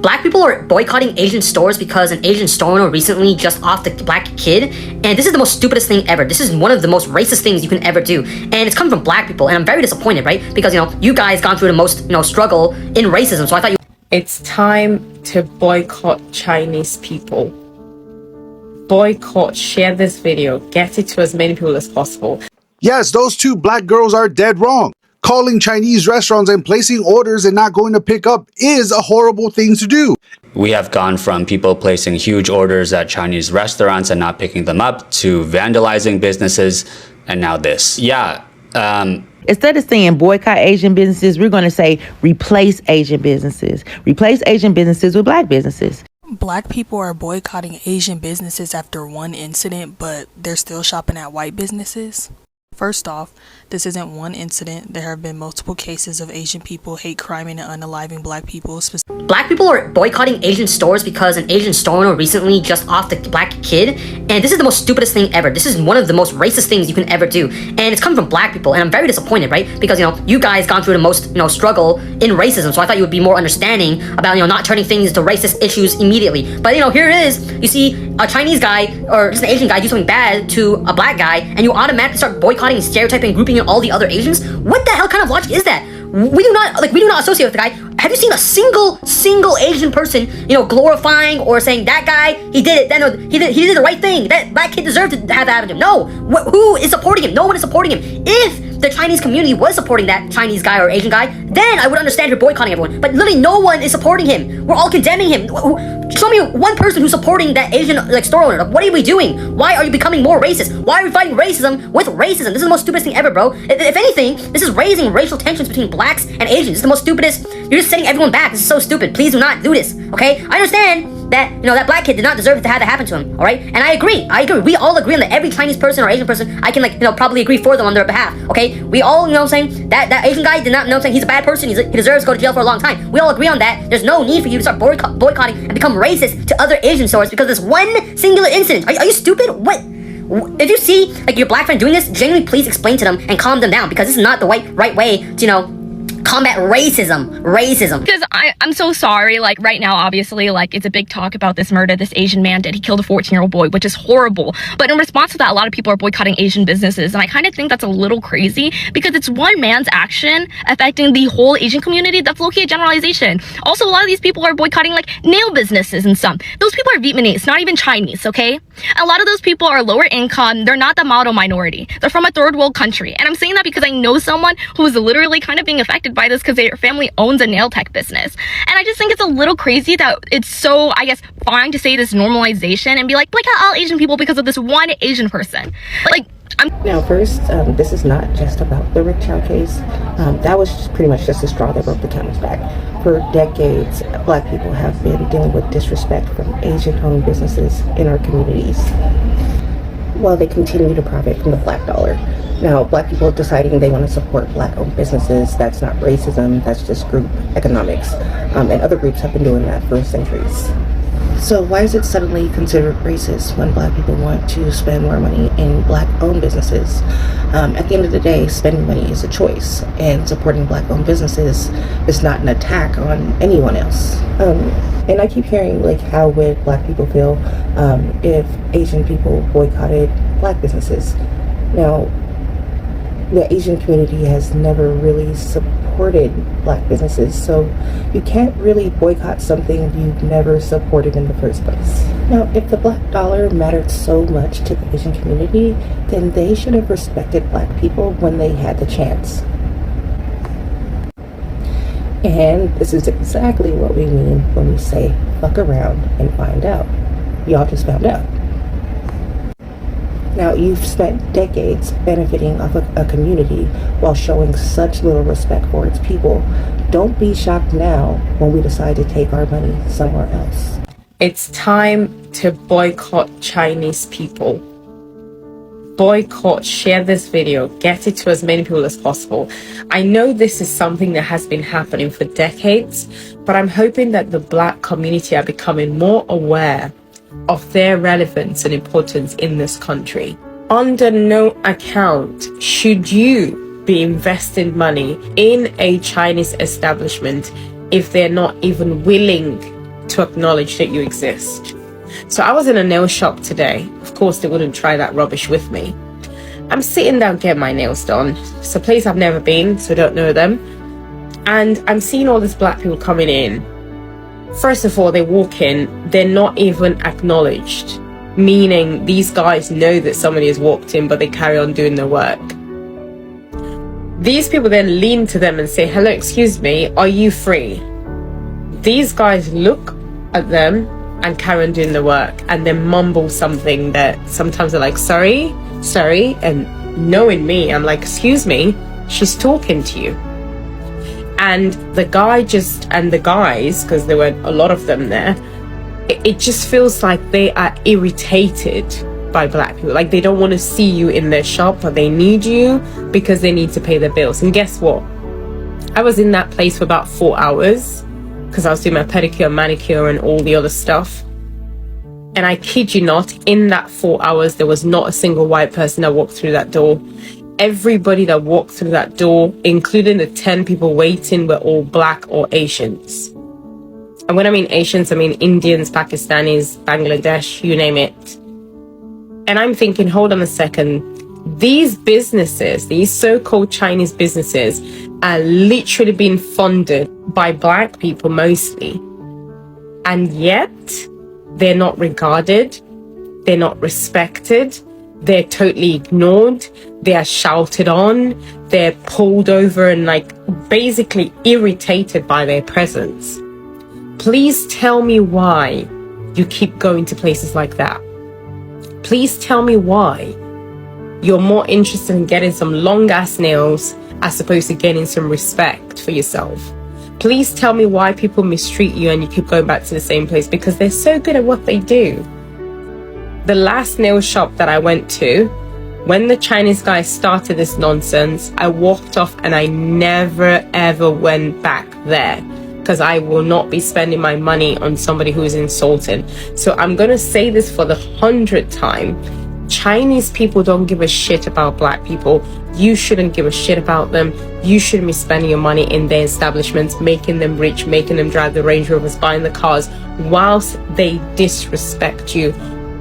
Black people are boycotting Asian stores because an Asian store owner recently just offed a black kid, and this is the most stupidest thing ever. This is one of the most racist things you can ever do, and it's coming from black people, and I'm very disappointed, right? Because, you guys gone through the most, struggle in racism, so I thought you... It's time to boycott Chinese people. Boycott, share this video, get it to as many people as possible. Yes, those two black girls are dead wrong. Calling Chinese restaurants and placing orders and not going to pick up is a horrible thing to do. We have gone from people placing huge orders at Chinese restaurants and not picking them up to vandalizing businesses, and now this. Instead of saying boycott Asian businesses, we're going to say replace Asian businesses. Replace Asian businesses with black businesses. Black people are boycotting Asian businesses after one incident, but they're still shopping at white businesses. First off, this isn't one incident. There have been multiple cases of Asian people hate criming and unaliving black people. Black people are boycotting Asian stores because an Asian store owner recently just offed a black kid, and this is the most stupidest thing ever. This is one of the most racist things you can ever do, and it's coming from black people, and I'm very disappointed, right? Because, you guys gone through the most, struggle in racism, so I thought you would be more understanding about, not turning things to racist issues immediately. But, here it is. You see a Chinese guy or just an Asian guy do something bad to a black guy, and you automatically start boycotting, stereotyping, grouping in all the other Asians. What the hell kind of logic is that? We do not associate with the guy. Have you seen a single Asian person, glorifying or saying that guy, he did it, he did the right thing, that black kid deserved to have that happen to him? No. Who is supporting him? No one is supporting him. If the Chinese community was supporting that Chinese guy or Asian guy, then I would understand you're boycotting everyone. But literally no one is supporting him. We're all condemning him. Show me one person who's supporting that Asian store owner. What are we doing? Why are you becoming more racist? Why are we fighting racism with racism? This is the most stupidest thing ever, bro. If anything, this is raising racial tensions between blacks and Asians. This is the most stupidest. You're just setting everyone back. This is so stupid. Please do not do this, okay? I understand that, that black kid did not deserve to have that happen to him, all right? And I agree. We all agree on that. Every Chinese person or Asian person, I can, probably agree for them on their behalf, okay? We all, saying that Asian guy did not, saying he's a bad person, he deserves to go to jail for a long time. We all agree on that. There's no need for you to start boycotting and become racist to other Asian stores because of this one singular incident. Are you stupid? What? If you see, your black friend doing this, genuinely please explain to them and calm them down, because this is not the right way to, combat racism. Because I'm so sorry, right now, obviously, it's a big talk about this murder this Asian man did. He killed a 14-year-old boy, which is horrible. But in response to that, a lot of people are boycotting Asian businesses, and I kind of think that's a little crazy because it's one man's action affecting the whole Asian community. That's low-key a generalization. Also, a lot of these people are boycotting nail businesses and some. Those people are Vietnamese, not even Chinese, okay? A lot of those people are lower income. They're not the model minority. They're from a third world country. And I'm saying that because I know someone who is literally kind of being affected by this because their family owns a nail tech business. And I just think it's a little crazy that it's so, fine to say this normalization and be like, boycott all Asian people because of this one Asian person. Now, first, this is not just about the Rick Chow case. That was pretty much just the straw that broke the camel's back. For decades, black people have been dealing with disrespect from Asian-owned businesses in our communities, while they continue to profit from the black dollar. Now, black people deciding they want to support black-owned businesses, that's not racism, that's just group economics. And other groups have been doing that for centuries. So why is it suddenly considered racist when black people want to spend more money in black-owned businesses? At the end of the day, spending money is a choice, and supporting black-owned businesses is not an attack on anyone else. And I keep hearing, how would black people feel if Asian people boycotted black businesses? Now, the Asian community has never really supported black businesses, so you can't really boycott something you've never supported in the first place. Now, if the black dollar mattered so much to the Asian community, then they should have respected black people when they had the chance. And this is exactly what we mean when we say fuck around and find out. Y'all just found out. Now, you've spent decades benefiting off of a community while showing such little respect for its people. Don't be shocked now when we decide to take our money somewhere else. It's time to boycott Chinese people. Boycott, share this video, get it to as many people as possible. I know this is something that has been happening for decades, but I'm hoping that the black community are becoming more aware of their relevance and importance in this country. Under no account should you be investing money in a Chinese establishment if they're not even willing to acknowledge that you exist. So I was in a nail shop today. Of course, they wouldn't try that rubbish with me. I'm sitting down getting my nails done. It's a place I've never been, so I don't know them. And I'm seeing all these black people coming in. First of all, they walk in, they're not even acknowledged, meaning these guys know that somebody has walked in, but they carry on doing their work. These people then lean to them and say, hello, excuse me, are you free? These guys look at them and carry on doing the work and then mumble something that sometimes they're like, sorry, and knowing me, I'm like, excuse me, she's talking to you. And the guys, because there were a lot of them there, it just feels like they are irritated by black people. Like they don't want to see you in their shop, but they need you because they need to pay their bills. And guess what? I was in that place for about 4 hours because I was doing my pedicure, manicure, and all the other stuff. And I kid you not, in that 4 hours, there was not a single white person that walked through that door. Everybody that walked through that door, including the 10 people waiting, were all black or Asians. And when I mean Asians, I mean Indians, Pakistanis, Bangladesh, you name it. And I'm thinking, hold on a second. These businesses, these so-called Chinese businesses, are literally being funded by black people mostly. And yet, they're not regarded. They're not respected. They're totally ignored. They are shouted on. They're pulled over and basically irritated by their presence. Please tell me why you keep going to places like that. Please tell me why you're more interested in getting some long ass nails as opposed to getting some respect for yourself. Please tell me why people mistreat you and you keep going back to the same place, because they're so good at what they do. The last nail shop that I went to, when the Chinese guy started this nonsense, I walked off and I never ever went back there because I will not be spending my money on somebody who is insulting. So I'm going to say this for the 100th time. Chinese people don't give a shit about black people. You shouldn't give a shit about them. You shouldn't be spending your money in their establishments, making them rich, making them drive the Range Rovers, buying the cars, whilst they disrespect you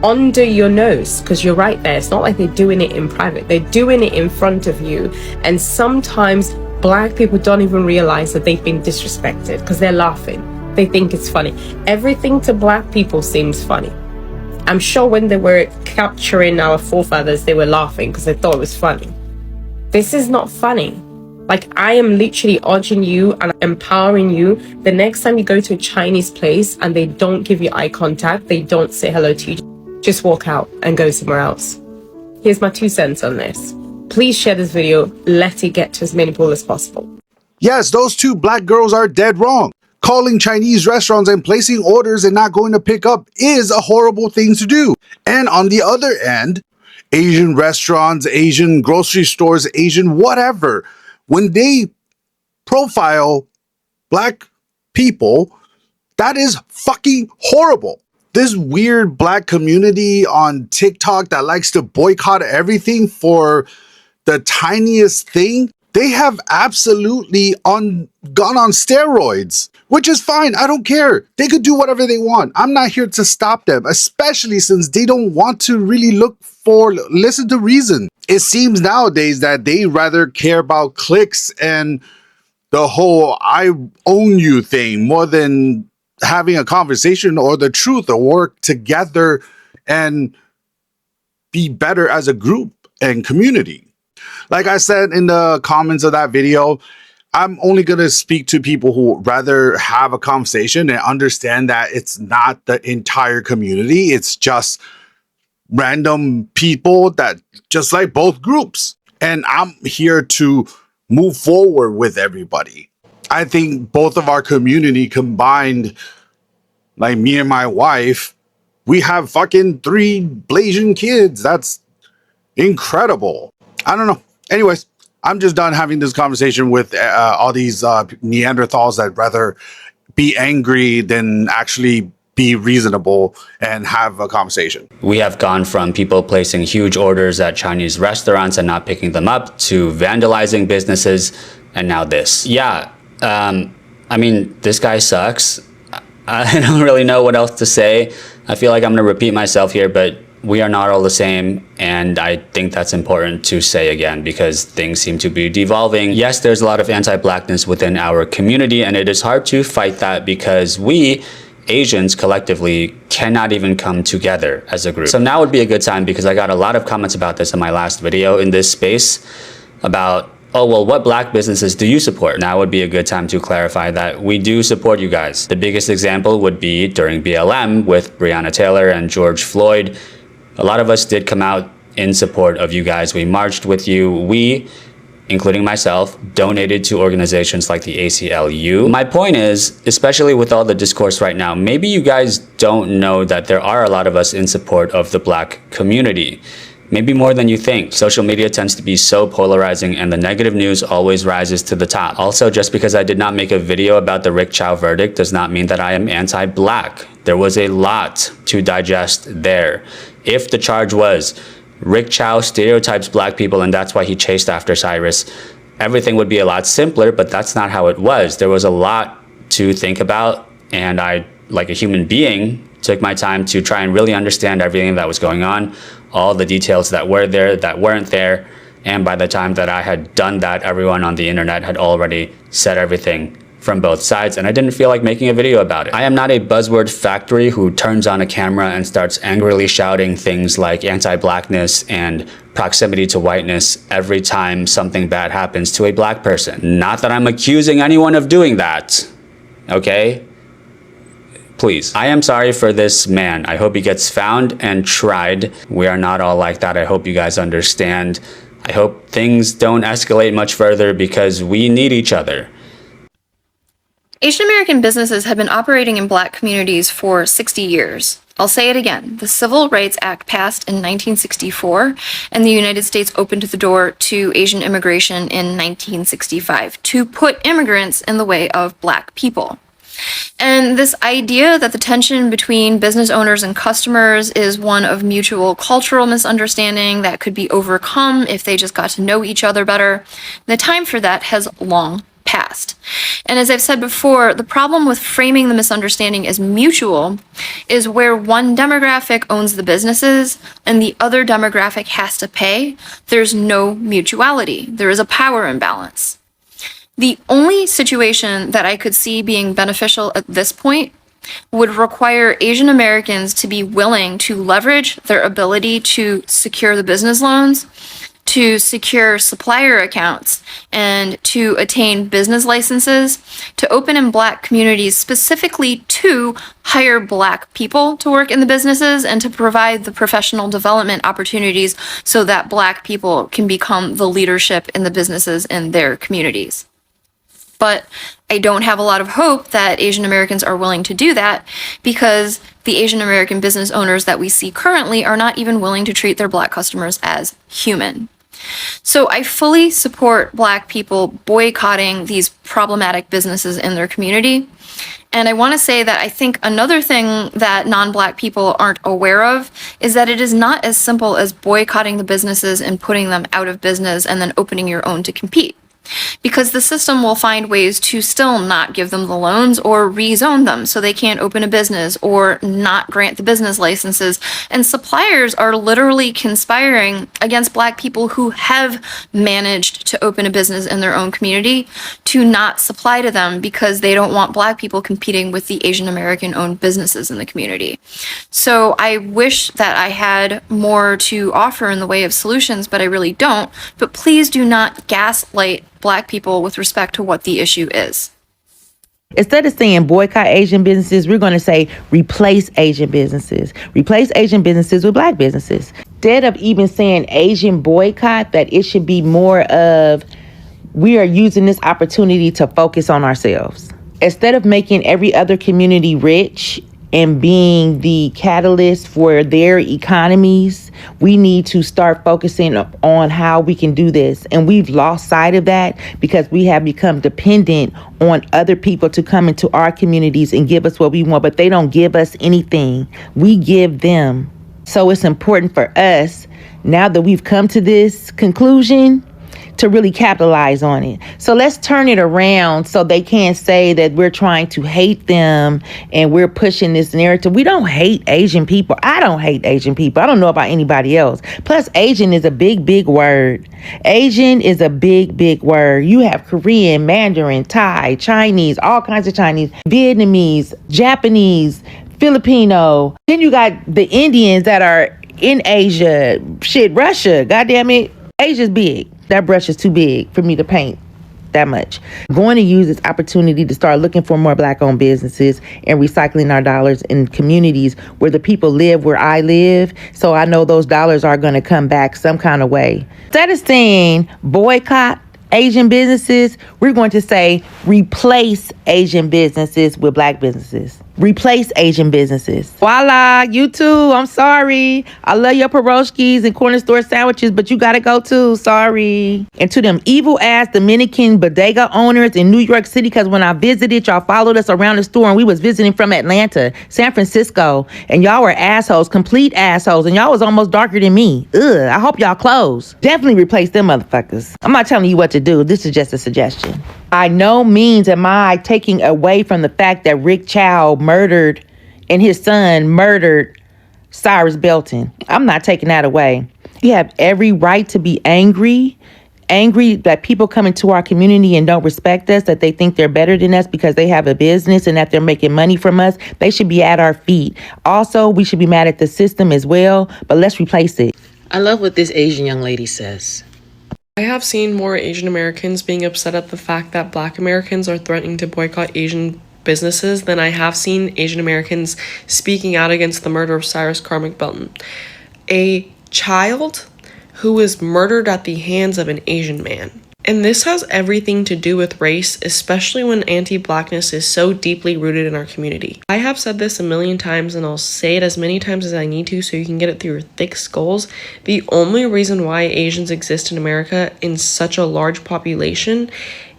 under your nose. Because you're right there. It's not like they're doing it in private. They're doing it in front of you. And sometimes black people don't even realize that they've been disrespected because they're laughing. They think it's funny. Everything to black people seems funny. I'm sure when they were capturing our forefathers, they were laughing because they thought it was funny. This is not funny. Like, I am literally urging you and empowering you. The next time you go to a Chinese place and they don't give you eye contact, they don't say hello to you, just walk out and go somewhere else. Here's my 2 cents on this. Please share this video. Let it get to as many people as possible. Yes, those 2 black girls are dead wrong. Calling Chinese restaurants and placing orders and not going to pick up is a horrible thing to do. And on the other end, Asian restaurants, Asian grocery stores, Asian whatever, when they profile black people, that is fucking horrible. This weird black community on TikTok that likes to boycott everything for the tiniest thing, they have absolutely gone on steroids, which is fine. I don't care. They could do whatever they want. I'm not here to stop them, especially since they don't want to really listen to reason. It seems nowadays that they rather care about clicks and the whole I own you thing more than having a conversation or the truth or work together and be better as a group and community. Like I said in the comments of that video, I'm only going to speak to people who rather have a conversation and understand that it's not the entire community. It's just random people that just like both groups. And I'm here to move forward with everybody. I think both of our community combined, like me and my wife, we have fucking 3 Blasian kids. That's incredible. I don't know. Anyways, I'm just done having this conversation with all these Neanderthals that rather be angry than actually be reasonable and have a conversation. We have gone from people placing huge orders at Chinese restaurants and not picking them up to vandalizing businesses, and now this. Yeah, I mean, this guy sucks. I don't really know what else to say. I feel like I'm going to repeat myself here, but we are not all the same, and I think that's important to say again because things seem to be devolving. Yes, there's a lot of anti-blackness within our community, and it is hard to fight that because we Asians collectively cannot even come together as a group. So now would be a good time because I got a lot of comments about this in my last video in this space about, oh, well, what black businesses do you support? Now would be a good time to clarify that we do support you guys. The biggest example would be during BLM with Breonna Taylor and George Floyd. A lot of us did come out in support of you guys. We marched with you. We, including myself, donated to organizations like the ACLU. My point is, especially with all the discourse right now, maybe you guys don't know that there are a lot of us in support of the black community. Maybe more than you think. Social media tends to be so polarizing and the negative news always rises to the top. Also, just because I did not make a video about the Rick Chow verdict does not mean that I am anti-black. There was a lot to digest there. If the charge was Rick Chow stereotypes black people and that's why he chased after Cyrus, everything would be a lot simpler, but that's not how it was. There was a lot to think about, and I, like a human being, took my time to try and really understand everything that was going on, all the details that were there, that weren't there, and by the time that I had done that, everyone on the internet had already said everything from both sides, and I didn't feel like making a video about it. I am not a buzzword factory who turns on a camera and starts angrily shouting things like anti-blackness and proximity to whiteness every time something bad happens to a black person. Not that I'm accusing anyone of doing that, okay? Please. I am sorry for this man. I hope he gets found and tried. We are not all like that. I hope you guys understand. I hope things don't escalate much further because we need each other. Asian American businesses have been operating in black communities for 60 years. I'll say it again. The Civil Rights Act passed in 1964, and the United States opened the door to Asian immigration in 1965 to put immigrants in the way of black people. And this idea that the tension between business owners and customers is one of mutual cultural misunderstanding that could be overcome if they just got to know each other better, the time for that has long passed. And as I've said before, the problem with framing the misunderstanding as mutual is where one demographic owns the businesses and the other demographic has to pay. There's no mutuality. There is a power imbalance. The only situation that I could see being beneficial at this point would require Asian Americans to be willing to leverage their ability to secure the business loans, to secure supplier accounts, and to attain business licenses, to open in black communities specifically to hire black people to work in the businesses and to provide the professional development opportunities so that black people can become the leadership in the businesses in their communities. But I don't have a lot of hope that Asian Americans are willing to do that because the Asian American business owners that we see currently are not even willing to treat their black customers as human. So I fully support black people boycotting these problematic businesses in their community. And I want to say that I think another thing that non-black people aren't aware of is that it is not as simple as boycotting the businesses and putting them out of business and then opening your own to compete. Because the system will find ways to still not give them the loans or rezone them so they can't open a business or not grant the business licenses. And suppliers are literally conspiring against black people who have managed to open a business in their own community to not supply to them because they don't want black people competing with the Asian American owned businesses in the community. So I wish that I had more to offer in the way of solutions, but I really don't. But please do not gaslight black people with respect to what the issue is. Instead of saying boycott Asian businesses, we're going to say replace Asian businesses. Replace Asian businesses with black businesses. Instead of even saying Asian boycott, that it should be more of we are using this opportunity to focus on ourselves. Instead of making every other community rich and being the catalyst for their economies, we need to start focusing on how we can do this. And we've lost sight of that because we have become dependent on other people to come into our communities and give us what we want, but they don't give us anything. We give them. So it's important for us, now that we've come to this conclusion, to really capitalize on it. So let's turn it around so they can't say that we're trying to hate them and we're pushing this narrative. We don't hate Asian people. I don't hate Asian people. I don't know about anybody else. Plus, Asian is a big, big word. Asian is a big, big word. You have Korean, Mandarin, Thai, Chinese, all kinds of Chinese, Vietnamese, Japanese, Filipino. Then you got the Indians that are in Asia. Shit, Russia. Goddamn it. Asia's big. That brush is too big for me to paint that much. Going to use this opportunity to start looking for more Black-owned businesses and recycling our dollars in communities where the people live, where I live. So I know those dollars are going to come back some kind of way. Instead of saying boycott Asian businesses, we're going to say replace Asian businesses with Black businesses. Replace Asian businesses. Voila, you too. I'm sorry. I love your pierogies and corner store sandwiches, but you gotta go too. Sorry. And to them evil ass Dominican bodega owners in New York City, because when I visited, y'all followed us around the store and we was visiting from Atlanta, San Francisco, and y'all were assholes, complete assholes, and y'all was almost darker than me. Ugh, I hope y'all close. Definitely replace them motherfuckers. I'm not telling you what to do. This is just a suggestion. By no means am I taking away from the fact that Rick Chow murdered and his son murdered Cyrus Belton. I'm not taking that away. You have every right to be angry that people come into our community and don't respect us, that they think they're better than us because they have a business and that they're making money from us. They should be at our feet. Also, we should be mad at the system as well, but let's replace it. I love what this Asian young lady says. I have seen more Asian Americans being upset at the fact that Black Americans are threatening to boycott Asian businesses than I have seen Asian Americans speaking out against the murder of Cyrus Carmick Belton. A child who was murdered at the hands of an Asian man. And this has everything to do with race, especially when anti-Blackness is so deeply rooted in our community. I have said this a million times and I'll say it as many times as I need to so you can get it through your thick skulls. The only reason why Asians exist in America in such a large population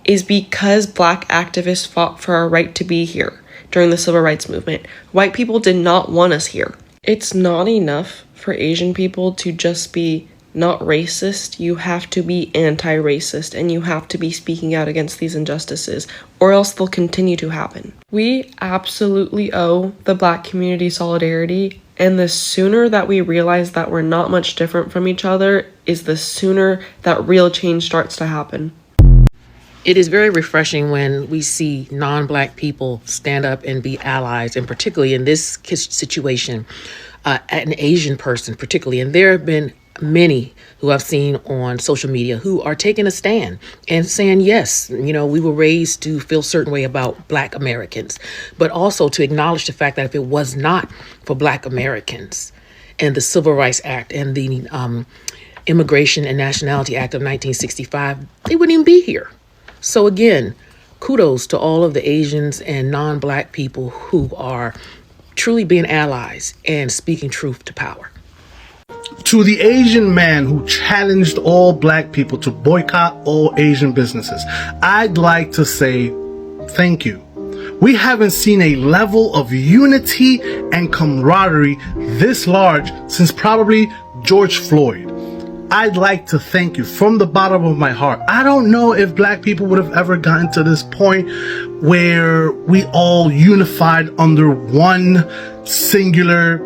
is because Black activists fought for our right to be here during the Civil Rights Movement. White people did not want us here. It's not enough for Asian people to just be not racist. You have to be anti-racist and you have to be speaking out against these injustices or else they'll continue to happen. We absolutely owe the Black community solidarity, and the sooner that we realize that we're not much different from each other is the sooner that real change starts to happen. It is very refreshing when we see non-Black people stand up and be allies, and particularly in this situation, an Asian person particularly. And there have been many who I've seen on social media who are taking a stand and saying, yes, we were raised to feel a certain way about Black Americans, but also to acknowledge the fact that if it was not for Black Americans and the Civil Rights Act and the Immigration and Nationality Act of 1965, they wouldn't even be here. So again, kudos to all of the Asians and non-Black people who are truly being allies and speaking truth to power. To the Asian man who challenged all Black people to boycott all Asian businesses, I'd like to say thank you. We haven't seen a level of unity and camaraderie this large since probably George Floyd. I'd like to thank you from the bottom of my heart. I don't know if Black people would have ever gotten to this point where we all unified under one singular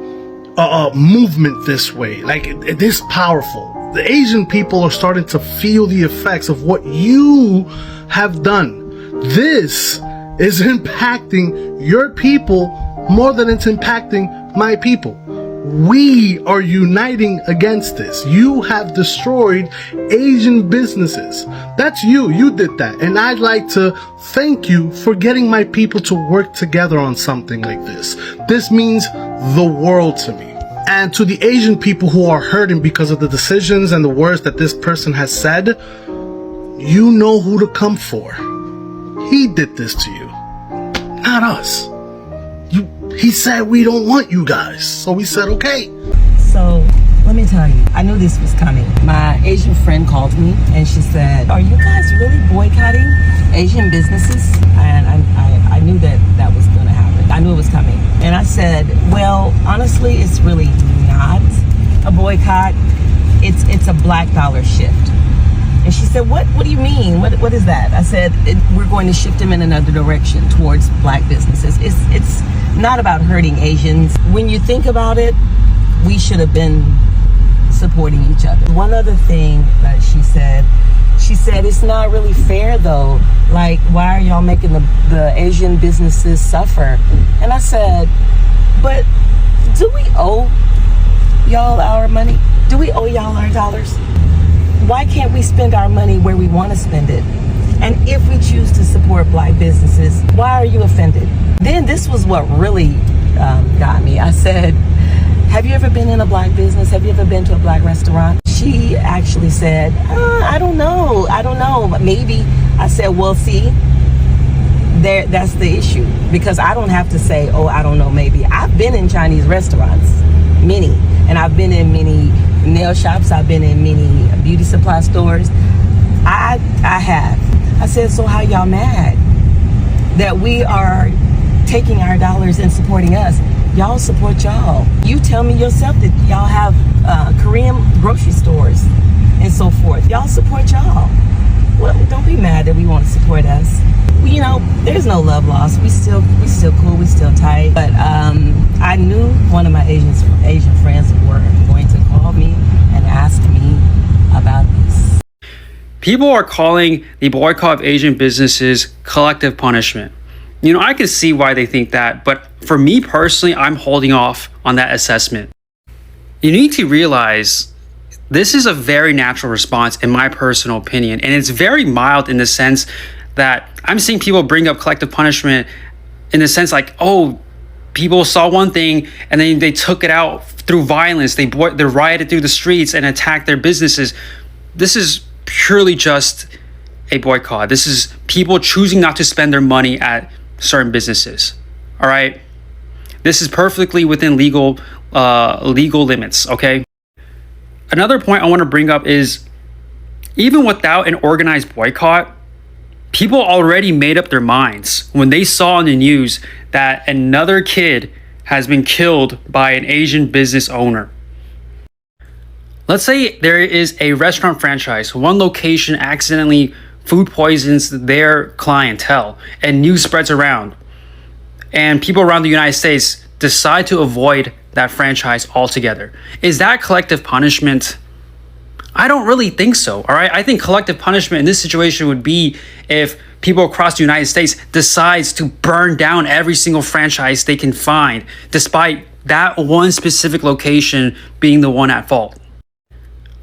movement this way. Like, this powerful. The Asian people are starting to feel the effects of what you have done. This is impacting your people more than it's impacting my people. We are uniting against this. You have destroyed Asian businesses. That's you. You did that. And I'd like to thank you for getting my people to work together on something like this. This means the world to me. And to the Asian people who are hurting because of the decisions and the words that this person has said, you know who to come for. He did this to you, not us. He said we don't want you guys, so we said okay. So let me tell you, I knew this was coming. My Asian friend called me and she said, "Are you guys really boycotting Asian businesses?" And I knew that was going to happen. I knew it was coming. And I said, well, honestly, it's really not a boycott. It's a black dollar shift. And she said, what do you mean? What is that? I said, we're going to shift them in another direction towards black businesses. It's not about hurting Asians. When you think about it, we should have been supporting each other. One other thing that she said it's not really fair though. Like, why are y'all making the Asian businesses suffer? And I said, but do we owe y'all our money? Do we owe y'all our dollars? Why can't we spend our money where we want to spend it? And if we choose to support black businesses, why are you offended? Then this was what really got me. I said, have you ever been in a black business? Have you ever been to a black restaurant? She actually said, I don't know, maybe. I said, well, see, that's the issue, because I don't have to say, oh, I don't know, maybe. I've been in Chinese restaurants, many, and I've been in many nail shops, I've been in many beauty supply stores. I have. I said, so how y'all mad that we are taking our dollars and supporting us? Y'all support y'all. You tell me yourself that y'all have Korean grocery stores and so forth. Y'all support y'all. Well, don't be mad that we want to support us. You know, there's no love lost. We still cool. We still tight. But I knew one of my Asian friends were going to call me and ask me about this. People are calling the boycott of Asian businesses collective punishment. You know, I can see why they think that, but for me personally, I'm holding off on that assessment. You need to realize this is a very natural response, in my personal opinion, and it's very mild in the sense that I'm seeing people bring up collective punishment in the sense like, oh, people saw one thing and then they took it out through violence. They rioted through the streets and attacked their businesses. This is purely just a boycott. This is people choosing not to spend their money at certain businesses. All right, this is perfectly within legal limits. Okay. Another point I want to bring up is, even without an organized boycott, people already made up their minds when they saw on the news that another kid has been killed by an Asian business owner. Let's say there is a restaurant franchise, one location accidentally food poisons their clientele and news spreads around, and people around the United States decide to avoid that franchise altogether. Is that collective punishment? I don't really think so. All right, I think collective punishment in this situation would be if people across the United States decides to burn down every single franchise they can find, despite that one specific location being the one at fault.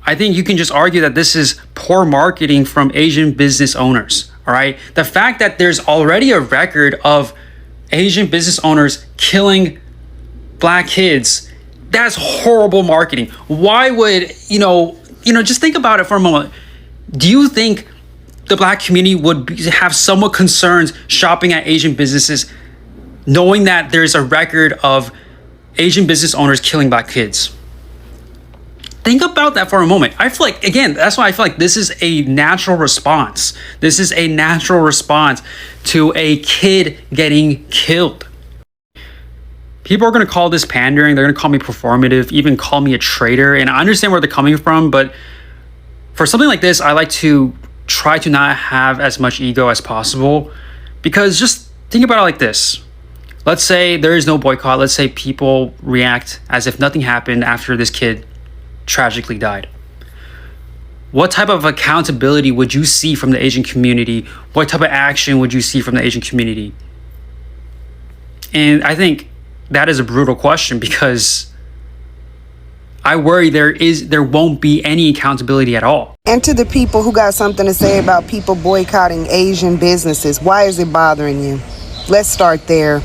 I think you can just argue that this is poor marketing from Asian business owners. All right, the fact that there's already a record of Asian business owners killing black kids, that's horrible marketing. Why would, just think about it for a moment. Do you think the black community would have somewhat concerns shopping at Asian businesses knowing that there's a record of Asian business owners killing black kids? Think about that for a moment. I feel like, again, that's why I feel like this is a natural response. This is a natural response to a kid getting killed. People are going to call this pandering. They're going to call me performative, even call me a traitor. And I understand where they're coming from, but for something like this, I like to try to not have as much ego as possible, because just think about it like this. Let's say there is no boycott. Let's say people react as if nothing happened after this kid tragically died. What type of accountability would you see from the Asian community? What type of action would you see from the Asian community? And I think that is a brutal question, because I worry there won't be any accountability at all. And to the people who got something to say about people boycotting Asian businesses, why is it bothering you? Let's start there.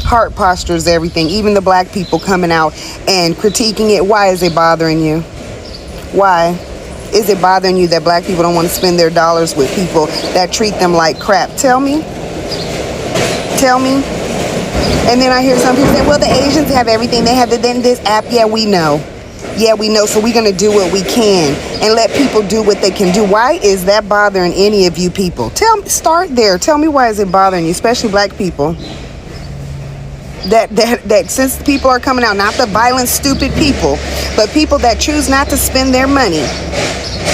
Heart posture is everything. Even the black people coming out and critiquing it, why is it bothering you? Why is it bothering you that black people don't want to spend their dollars with people that treat them like crap? Tell me. And then I hear some people say, well, the Asians have everything. They have this app. Yeah, we know. So we're going to do what we can and let people do what they can do. Why is that bothering any of you people? Start there. Tell me, why is it bothering you, especially black people? That since people are coming out, not the violent, stupid people, but people that choose not to spend their money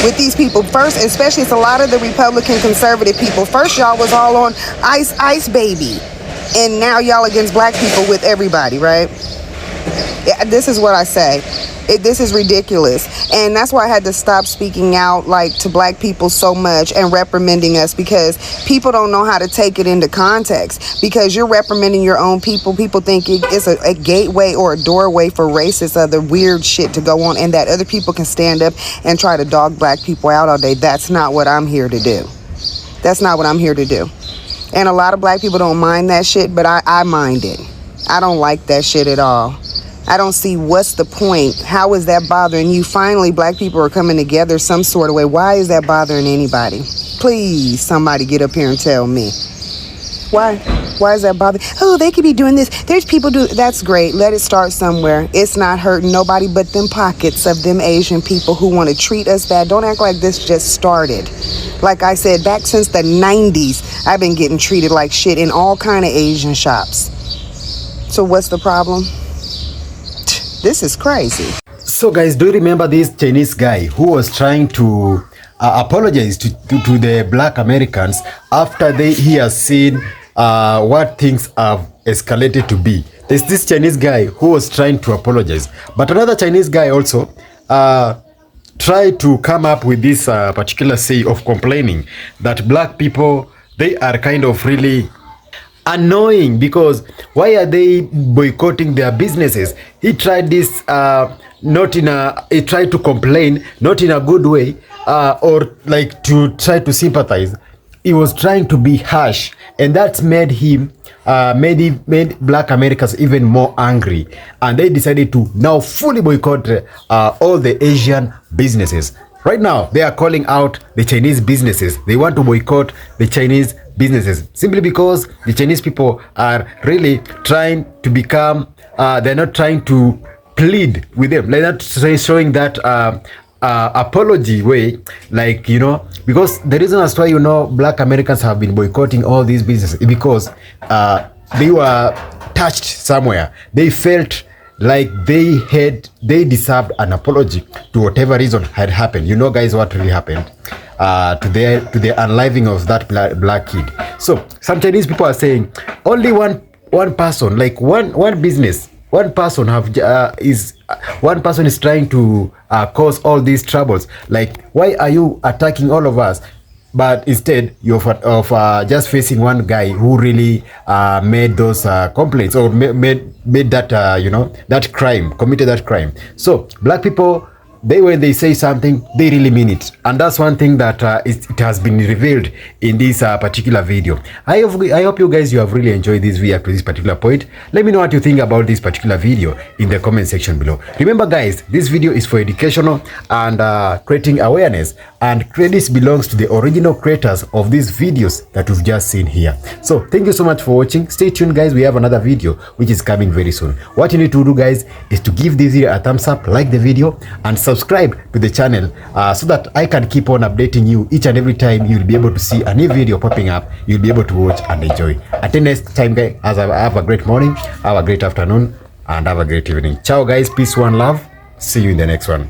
with these people first, especially it's a lot of the Republican conservative people. First, y'all was all on ICE baby, and now y'all against black people with everybody, right? Yeah, this is what I say. This is ridiculous, and that's why I had to stop speaking out like to black people so much and reprimanding us, because people don't know how to take it into context. Because you're reprimanding your own people, people think it's a gateway or a doorway for racist other weird shit to go on, and that other people can stand up and try to dog black people out all day. That's not what I'm here to do. That's not what I'm here to do. And a lot of black people don't mind that shit, but I mind it. I don't like that shit at all. I don't see what's the point. How is that bothering you? Finally, black people are coming together some sort of way. Why is that bothering anybody? Please, somebody get up here and tell me. Why? Why is that bothering? Oh, they could be doing this. There's people do. That's great. Let it start somewhere. It's not hurting nobody but them pockets of them Asian people who want to treat us bad. Don't act like this just started. Like I said, back since the 90s, I've been getting treated like shit in all kind of Asian shops. So what's the problem? This is crazy. So guys, do you remember this Chinese guy who was trying to apologize to the black Americans after he has seen what things have escalated to be? There's this Chinese guy who was trying to apologize, but another Chinese guy also tried to come up with this particular say of complaining that black people, they are kind of really annoying, because why are they boycotting their businesses? He tried this he tried to complain, not in a good way, or like to try to sympathize. He was trying to be harsh, and that made him made black Americans even more angry, and they decided to now fully boycott all the Asian businesses. Right now, they are calling out the Chinese businesses. They want to boycott the Chinese businesses simply because the Chinese people are really trying to become, they're not trying to plead with them. They're not showing that apology way, like, you know, because the reason as why, you know, black Americans have been boycotting all these businesses is because they were touched somewhere. They felt like they deserved an apology to whatever reason had happened. You know, guys, what really happened to the unliving of that black kid. So some Chinese people are saying only one person, like one business, one person is trying to cause all these troubles. Like, why are you attacking all of us? But instead of just facing one guy who really made those complaints, or made that you know, that crime, committed that crime. So black people, when they say something, they really mean it, and that's one thing that it has been revealed in this particular video. I hope you guys, you have really enjoyed this video up to this particular point. Let me know what you think about this particular video in the comment section below. Remember guys, this video is for educational and creating awareness, and credits belongs to the original creators of these videos that we've just seen here. So thank you so much for watching. Stay tuned guys, we have another video which is coming very soon. What you need to do guys is to give this video a thumbs up, like the video, and subscribe to the channel so that I can keep on updating you each and every time you'll be able to see a new video popping up. You'll be able to watch and enjoy. Until next time guys, have a great morning, have a great afternoon, and have a great evening. Ciao guys, peace, one love. See you in the next one.